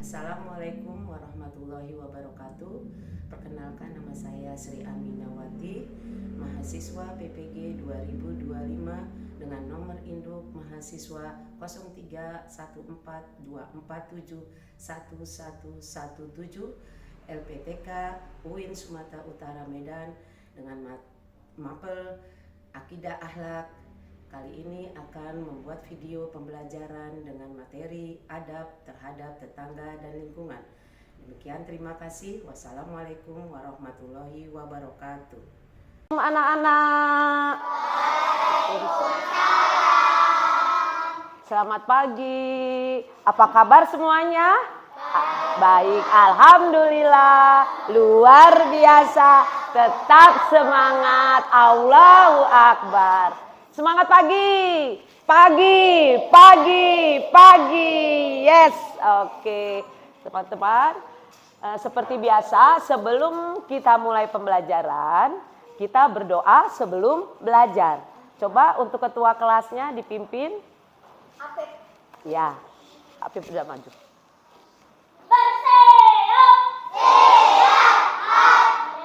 Assalamualaikum warahmatullahi wabarakatuh. Perkenalkan, nama saya Sri Aminawati, mahasiswa PPG 2025 dengan nomor induk mahasiswa 031424711117 LPTK UIN Sumatera Utara Medan dengan mapel Akidah Akhlak. Kali ini akan membuat video pembelajaran dengan materi adab terhadap tetangga dan lingkungan. Demikian, terima kasih. Wassalamualaikum warahmatullahi wabarakatuh. Anak-anak, selamat pagi. Apa kabar semuanya? Baik, alhamdulillah, luar biasa. Tetap semangat, Allahu Akbar. Semangat pagi, pagi, pagi, pagi. Yes, oke. Teman-teman, seperti biasa, sebelum kita mulai pembelajaran, kita berdoa sebelum belajar. Coba untuk ketua kelasnya dipimpin. Apip. Ya, Apip sudah maju. Mari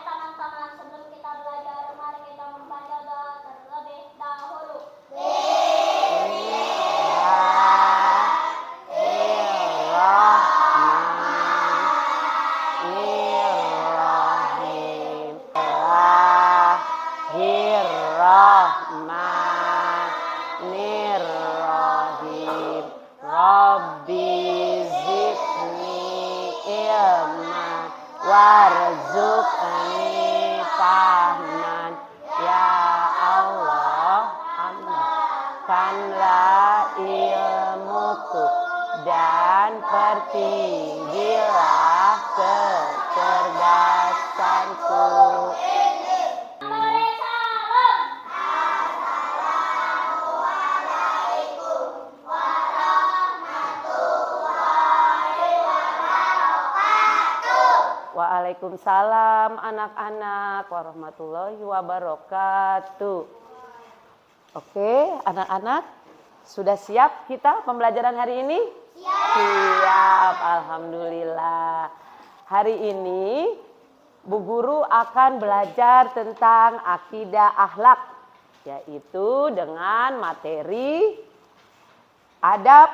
teman-teman, sebelum kita belajar, mari kita membaca doa terlebih dahulu. Bismillahirrahmanirrahim. Rabbi zidni ilman warzuqni fahman. Ya Allah, tambahkanlah ilmuku dan pertinggilah kecerdasanku. Mari salam. Assalamualaikum warahmatullahi wabarakatuh. Waalaikumsalam anak-anak warahmatullahi wabarakatuh. Oke, anak-anak, sudah siap kita pembelajaran hari ini? Siap, alhamdulillah. Hari ini Bu Guru akan belajar tentang akidah akhlak, yaitu dengan materi adab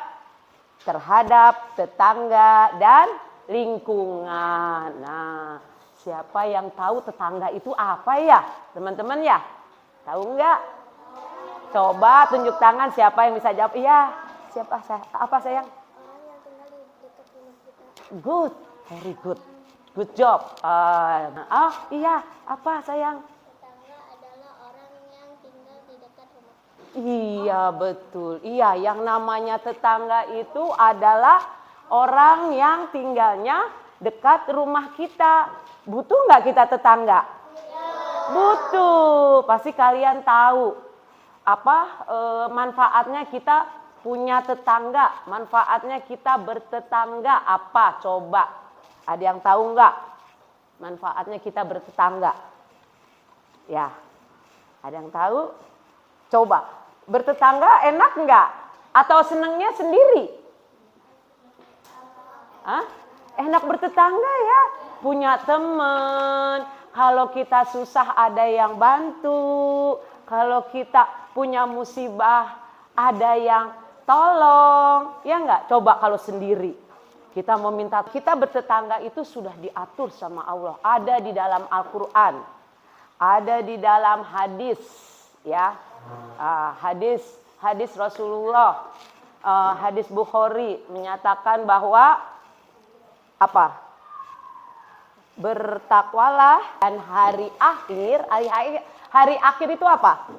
terhadap tetangga dan lingkungan. Nah, siapa yang tahu tetangga itu apa ya, teman-teman ya? Tahu nggak? Coba tunjuk tangan siapa yang bisa jawab. Iya, siapa? Apa sayang? Orang yang tinggal di dekat rumah kita. Good, very good. Good job. Iya, apa sayang? Tetangga adalah orang yang tinggal di dekat rumah. Iya, betul. Iya, yang namanya tetangga itu adalah orang yang tinggalnya dekat rumah kita. Butuh nggak kita tetangga? Butuh. Pasti kalian tahu apa manfaatnya kita punya tetangga. Manfaatnya kita bertetangga apa? Coba. Ada yang tahu nggak manfaatnya kita bertetangga? Ya, ada yang tahu? Coba. Bertetangga enak nggak? Atau senengnya sendiri? Hah? Enak bertetangga ya, punya teman. Kalau kita susah ada yang bantu. Kalau kita punya musibah ada yang tolong. Ya enggak? Coba kalau sendiri. Kita meminta, kita bertetangga itu sudah diatur sama Allah. Ada di dalam Al-Quran. Ada di dalam hadis. Ya, hadis Rasulullah. Hadis Bukhari menyatakan bahwa apa? Bertakwalah dan hari akhir itu apa?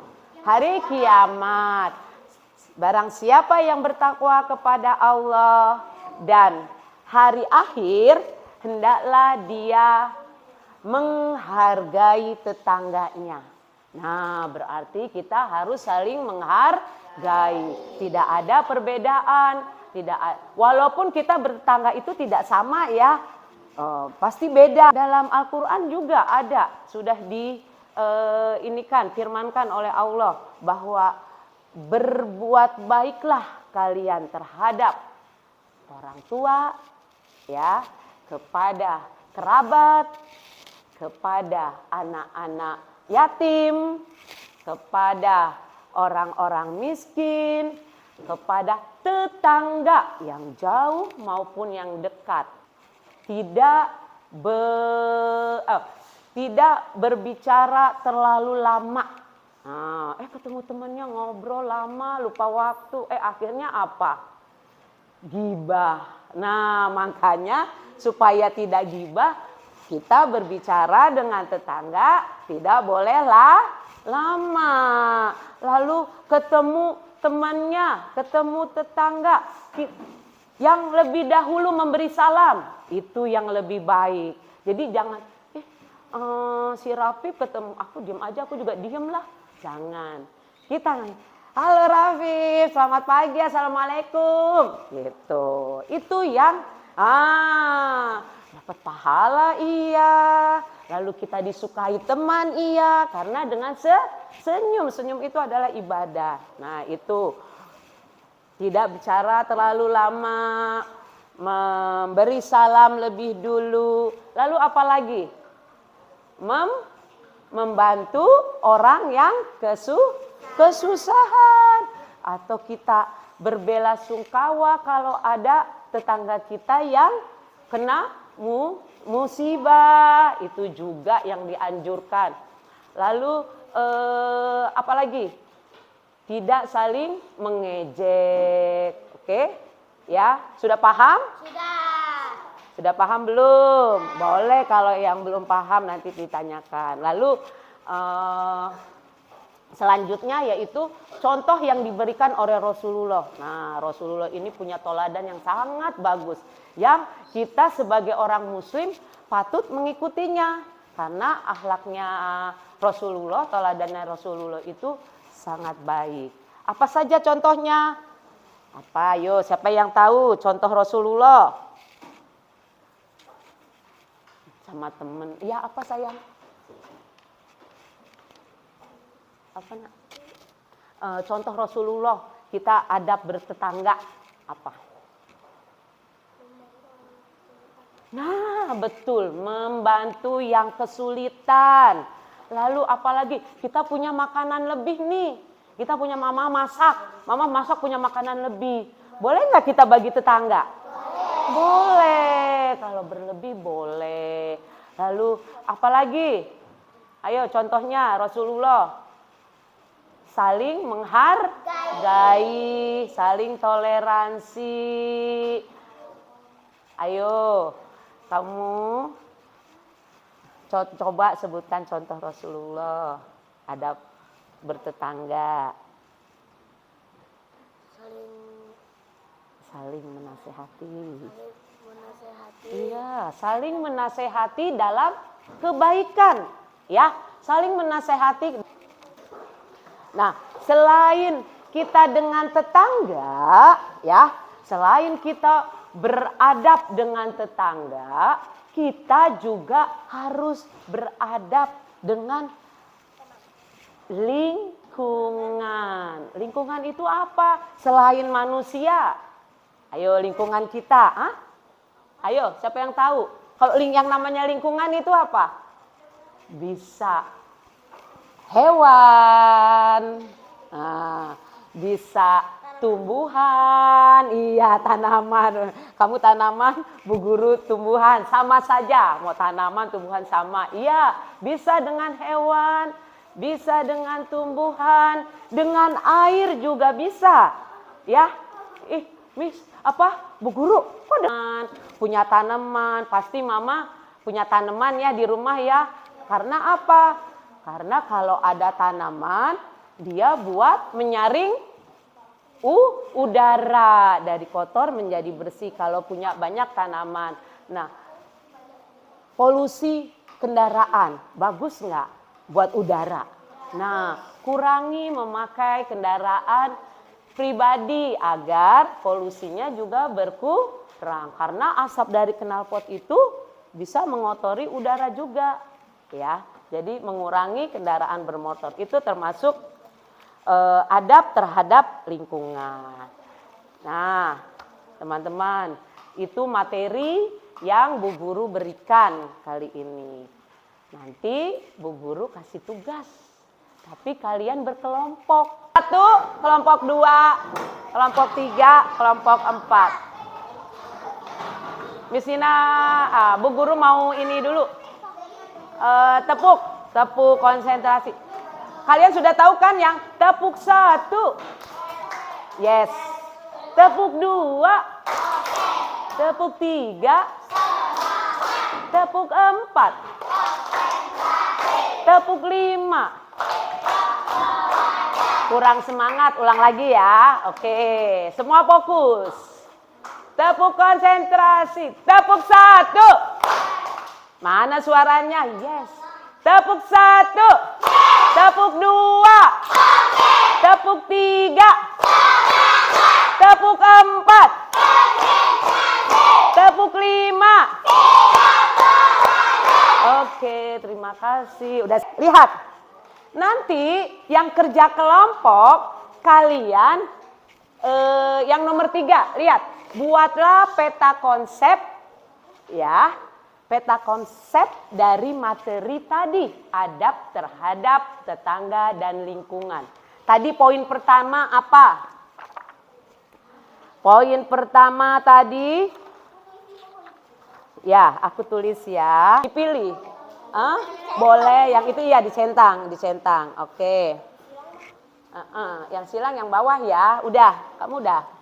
Hari kiamat. Barang siapa yang bertakwa kepada Allah dan hari akhir, hendaklah dia menghargai tetangganya. Nah, berarti kita harus saling menghargai. Tidak ada perbedaan. Walaupun kita bertetangga itu tidak sama ya, pasti beda. Dalam Al-Quran juga ada, sudah firmankan oleh Allah bahwa berbuat baiklah kalian terhadap orang tua, ya, kepada kerabat, kepada anak-anak yatim, kepada orang-orang miskin, kepada tetangga yang jauh maupun yang dekat. Tidak berbicara terlalu lama. Ketemu temannya ngobrol lama, lupa waktu. Akhirnya apa? Gibah. Nah, makanya supaya tidak gibah, kita berbicara dengan tetangga tidak bolehlah lama. Lalu ketemu temannya, ketemu tetangga yang lebih dahulu memberi salam, itu yang lebih baik. Jadi jangan si Rafi ketemu aku diam aja, aku juga diem lah. Jangan. Kita halo Rafi, selamat pagi, assalamualaikum. Gitu. Itu yang dapat pahala, iya. Lalu kita disukai teman, iya. Karena dengan senyum itu adalah ibadah. Nah, itu tidak bicara terlalu lama, memberi salam lebih dulu. Lalu apa lagi? Membantu orang yang kesusahan. Atau kita berbelasungkawa kalau ada tetangga kita yang kena musibah. Itu juga yang dianjurkan. Lalu apa lagi? Tidak saling mengejek. Oke? Ya, sudah paham? Sudah paham belum? Boleh kalau yang belum paham nanti ditanyakan. Lalu selanjutnya yaitu contoh yang diberikan oleh Rasulullah. Nah, Rasulullah ini punya teladan yang sangat bagus. Yang kita sebagai orang muslim patut mengikutinya. Karena akhlaknya Rasulullah, teladannya Rasulullah itu sangat baik. Apa saja contohnya? Apa? Ayo, siapa yang tahu contoh Rasulullah? Sama temen. Ya, apa sayang? Apa nak? Contoh Rasulullah, kita adab bertetangga. Apa? Nah, betul. Membantu yang kesulitan. Lalu apalagi? Kita punya makanan lebih nih. Kita punya mama masak. Mama masak punya makanan lebih. Boleh nggak kita bagi tetangga? Boleh. Kalau berlebih boleh. Lalu apalagi? Ayo contohnya Rasulullah. Saling menghargai, saling toleransi. Ayo, kamu coba sebutkan contoh Rasulullah. Adab bertetangga. Saling menasehati. Iya, saling menasehati dalam kebaikan, ya. Saling menasehati. Nah, selain kita dengan tetangga, ya, selain kita beradab dengan tetangga, kita juga harus beradab dengan lingkungan. Lingkungan itu apa? Selain manusia. Ayo lingkungan kita. Ayo, siapa yang tahu? Kalau yang namanya lingkungan itu apa? Bisa hewan, bisa tumbuhan, iya tanaman. Kamu tanaman, Bu Guru tumbuhan, sama saja. Mau tanaman, tumbuhan sama. Iya, bisa dengan hewan, bisa dengan tumbuhan, dengan air juga bisa. Ya, Bu Guru, kok dengan punya tanaman? Pasti Mama punya tanaman ya di rumah ya. Karena apa? Karena kalau ada tanaman, dia buat menyaring udara dari kotor menjadi bersih kalau punya banyak tanaman. Nah, polusi kendaraan bagus nggak buat udara? Nah, kurangi memakai kendaraan pribadi agar polusinya juga berkurang. Karena asap dari knalpot itu bisa mengotori udara juga, ya. Jadi mengurangi kendaraan bermotor itu termasuk adab terhadap lingkungan. Nah, teman-teman, Itu materi yang Bu Guru berikan kali ini. Nanti Bu Guru kasih tugas. Tapi kalian berkelompok. 1, kelompok 2, kelompok 3, kelompok 4. Miss Nina, Bu Guru mau ini dulu. Tepuk konsentrasi. Kalian sudah tahu kan yang tepuk 1? Yes. Tepuk 2. Tepuk 3. Tepuk 4. Tepuk 5. Kurang semangat, ulang lagi ya. Oke, semua fokus. Tepuk konsentrasi. Tepuk 1. Mana suaranya? Yes. Tepuk 1. Tepuk 2. Tepuk 3. Tepuk 4. Tepuk 5. Oke, terima kasih. Udah lihat. Nanti yang kerja kelompok kalian yang nomor 3, lihat. Buatlah peta konsep ya. Peta konsep dari materi tadi, adab terhadap tetangga dan lingkungan. Tadi poin pertama apa? Poin pertama tadi, ya aku tulis ya. Dipilih, boleh yang itu ya dicentang. Oke. Yang silang yang bawah ya. Udah, kamu udah.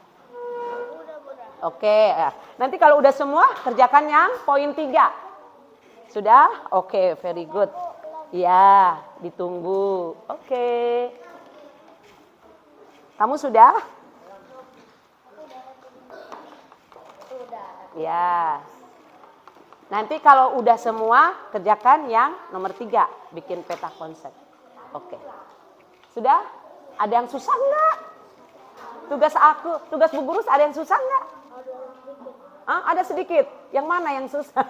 Oke, nanti kalau udah semua kerjakan yang poin 3. Sudah? Oke, very good. Ya, ditunggu. Oke. Kamu sudah? Sudah. Ya. Nanti kalau udah semua kerjakan yang nomor 3, bikin peta konsep. Oke. Sudah? Ada yang susah enggak? Tugas Bu Guru ada yang susah enggak? Ada sedikit. Yang mana yang susah?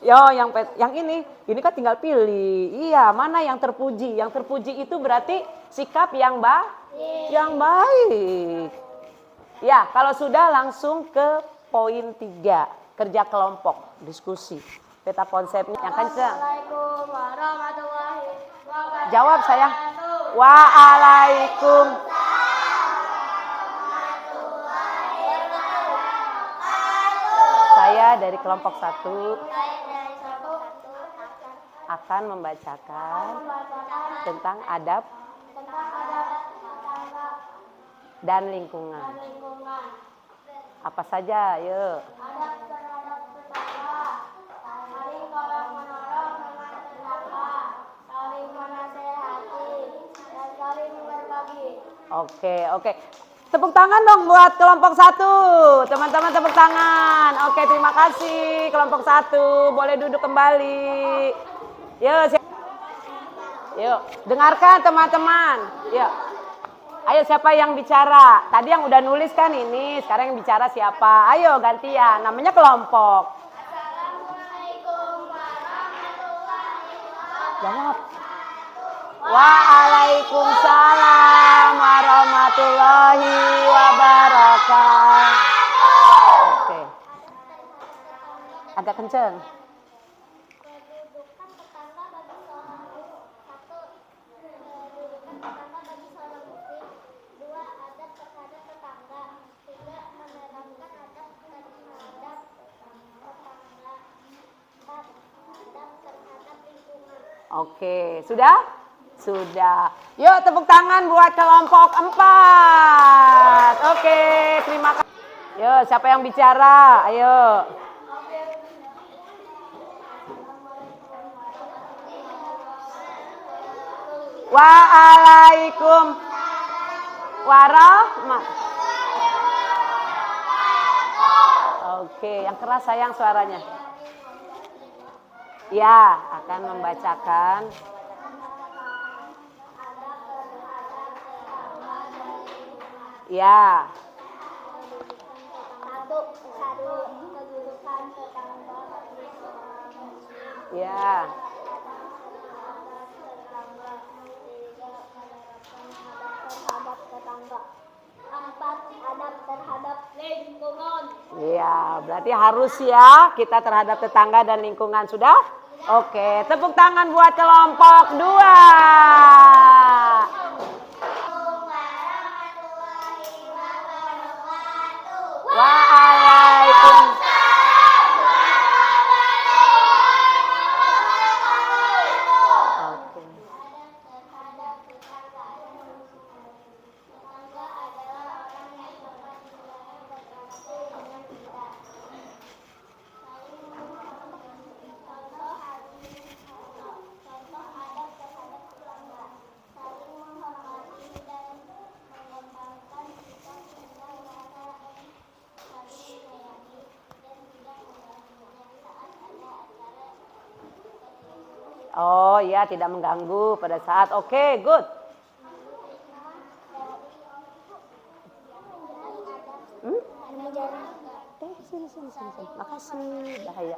yang ini kan tinggal pilih. Iya, mana yang terpuji? Yang terpuji itu berarti sikap yang baik. Ya, kalau sudah langsung ke poin 3, kerja kelompok, diskusi. Peta konsepnya yang kencang. Assalamualaikum warahmatullahi wabarakatuh. Jawab sayang. Waalaikum. Saya dari kelompok 1 akan membacakan tentang adab dan lingkungan. Apa saja, yuk. Adab terhadap tetangga, saling tolong menolong dengan tetangga, saling menasehati, dan saling berbagi. Oke. Tepuk tangan dong buat kelompok 1. Teman-teman tepuk tangan. Oke, terima kasih kelompok 1. Boleh duduk kembali. Yuk, dengarkan teman-teman. Yuk. Ayo siapa yang bicara? Tadi yang udah nulis kan ini, sekarang yang bicara siapa? Ayo gantian, namanya kelompok. Assalamualaikum warahmatullahi wabarakatuh. Jawab. Waalaikumsalam warahmatullahi wabarakatuh. Oke. Agak kenceng. Kedudukan tetangga bagi seorang muslim. 1. Kedudukan tetangga bagi seorang muslim. 2. Adab terhadap tetangga. 3. Menerapkan adab terhadap tetangga. 4. Adab terhadap lingkungan. Oke, sudah? Sudah. Yuk tepuk tangan buat kelompok 4. Oke, terima kasih. Yuk, siapa yang bicara? Ayo. Waalaikum warahmatullahi. Oke, yang keras sayang suaranya. Ya, akan membacakan. Ya. 1. Kedudukan tetangga bagi seorang muslim. Ya. 3. Menerapkan adab terhadap tetangga. 4. Adab terhadap Lingkungan. Iya, berarti harus ya kita terhadap tetangga dan lingkungan. Sudah? Oke, tepuk tangan buat kelompok 2. Waalaikumsalam. Oke. Oh ya, tidak mengganggu pada saat. Oke, good. Sini. Makasih, bahaya.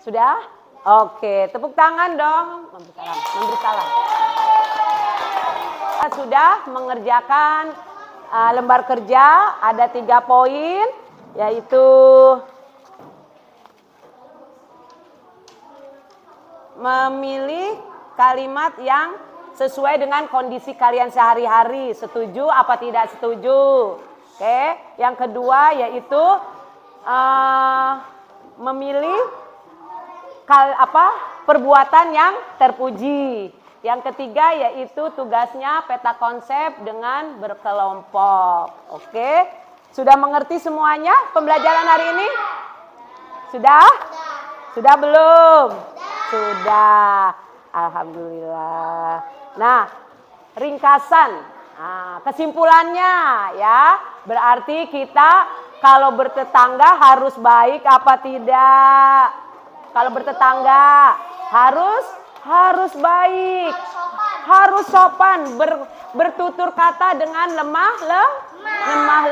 Sudah? Oke, tepuk tangan dong. Memberi salam. Kita sudah mengerjakan lembar kerja, ada 3 poin, yaitu memilih kalimat yang sesuai dengan kondisi kalian sehari-hari. Setuju apa tidak setuju? Oke. Yang kedua yaitu memilih perbuatan yang terpuji. Yang ketiga yaitu tugasnya peta konsep dengan berkelompok. Oke. Sudah mengerti semuanya pembelajaran hari ini? Sudah? Sudah belum? Sudah. Alhamdulillah. Nah, ringkasan. Nah, kesimpulannya ya, berarti kita kalau bertetangga harus baik apa tidak? Kalau bertetangga harus baik. Harus sopan, bertutur kata dengan lemah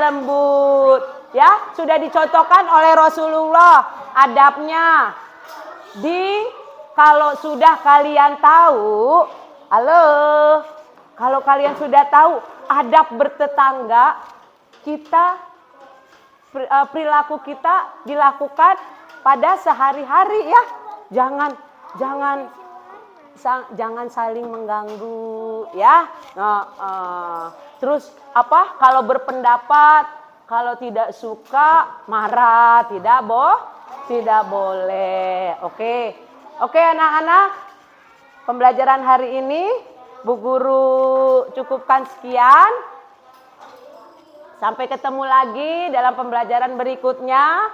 lembut. Ya, sudah dicontohkan oleh Rasulullah adabnya. Kalau sudah kalian tahu, kalau kalian sudah tahu adab bertetangga, perilaku kita dilakukan pada sehari-hari ya. Jangan saling mengganggu ya. Terus kalau berpendapat, kalau tidak suka marah, tidak boleh. Oke anak-anak, pembelajaran hari ini Bu Guru cukupkan sekian. Sampai ketemu lagi dalam pembelajaran berikutnya.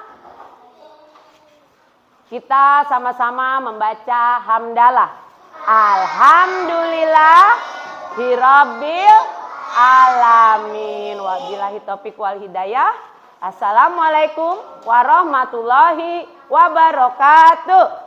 Kita sama-sama membaca hamdalah. Alhamdulillah hirabbil alamin. Wabillahi taufiq wal hidayah. Assalamualaikum warahmatullahi wabarakatuh.